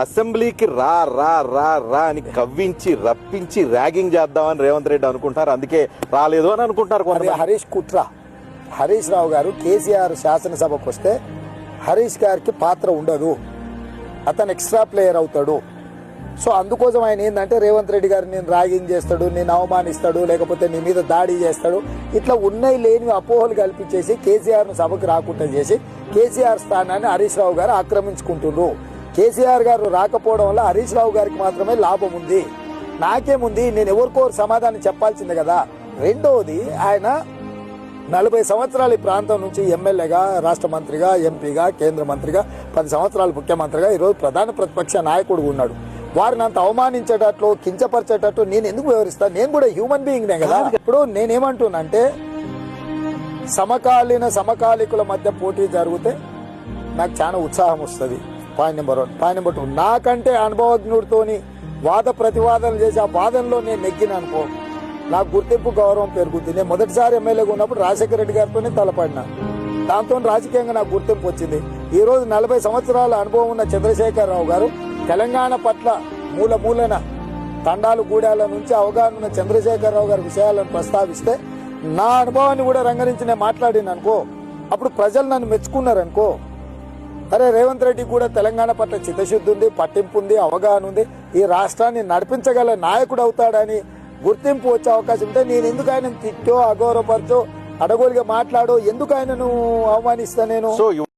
అసెంబ్లీకి రా రా రా రా అని కవ్వించి రప్పించి ర్యాగింగ్ చేద్దామని రేవంత్ రెడ్డి అనుకుంటారు, అందుకే రాలేదు అని అనుకుంటారు కొంత. హరీష్ కుట్ర. హరీష్ రావు గారు కేసీఆర్ శాసనసభకు వస్తే హరీష్ గారికి పాత్ర ఉండదు, అతను ఎక్స్ట్రా ప్లేయర్ అవుతాడు. సో అందుకోసం ఆయన ఏంటంటే రేవంత్ రెడ్డి గారు నేను ర్యాగింగ్ చేస్తాడు, నేను అవమానిస్తాడు, లేకపోతే నీ మీద దాడి చేస్తాడు, ఇట్లా ఉన్నాయి లేని అపోహలు కల్పించేసి కేసీఆర్ను సభకు రాకుండా చేసి కేసీఆర్ స్థానాన్ని హరీష్ రావు గారు ఆక్రమించుకుంటున్నారు. కేసీఆర్ గారు రాకపోవడం వల్ల హరీష్ రావు గారికి మాత్రమే లాభం ఉంది, నాకేముంది, నేను ఎవరికో సమాధానం చెప్పాల్సిందే కదా. రెండవది, ఆయన 40 సంవత్సరాలు ఈ ప్రాంతం నుంచి ఎమ్మెల్యేగా, రాష్ట్ర మంత్రిగా, ఎంపీగా, కేంద్ర మంత్రిగా, 10 సంవత్సరాలు ముఖ్యమంత్రిగా, ఈరోజు ప్రధాన ప్రతిపక్ష నాయకుడు ఉన్నాడు. వారిని అంత అవమానించేటట్లు, కించపరిచేటట్లు నేను ఎందుకు వ్యవహరిస్తాను? నేను కూడా హ్యూమన్ బీయింగ్నే కదా. ఇప్పుడు నేనేమంటున్నానంటే సమకాలీకుల మధ్య పోటీ జరిగితే నాకు చాలా ఉత్సాహం వస్తుంది. Point number 1. పాయింట్ నెంబర్ 2, నాకంటే అనుభవజ్ఞుడితోని వాద ప్రతివాదనలు చేసి ఆ వాదనలో నేను నెగ్గిన అనుకో, నాకు గుర్తింపు, గౌరవం పెరుగుతుంది. నేను మొదటిసారి ఎమ్మెల్యేగా ఉన్నప్పుడు రాజశేఖర రెడ్డి గారితోనే తలపడినా, దాంతో రాజకీయంగా నాకు గుర్తింపు వచ్చింది. ఈ రోజు 40 సంవత్సరాల అనుభవం ఉన్న చంద్రశేఖరరావు గారు తెలంగాణ పట్ల మూలన తండాలు గూడాల నుంచి అవగాహన ఉన్న చంద్రశేఖరరావు గారి విషయాలను ప్రస్తావిస్తే నా అనుభవాన్ని కూడా రంగరించి నేను మాట్లాడిన అనుకో, అప్పుడు ప్రజలు నన్ను మెచ్చుకున్నారనుకో, అరే రేవంత్ రెడ్డి కూడా తెలంగాణ పట్ల చిత్తశుద్ధి ఉంది, పట్టింపు ఉంది, అవగాహన ఉంది, ఈ రాష్ట్రాన్ని నడిపించగల నాయకుడు అవుతాడని గుర్తింపు వచ్చే అవకాశం ఉంటే నేను ఎందుకు ఆయన తిట్టో, అగౌరవపరచో, అడగోలుగా మాట్లాడో, ఎందుకు ఆయనను అవమానిస్తా నేను?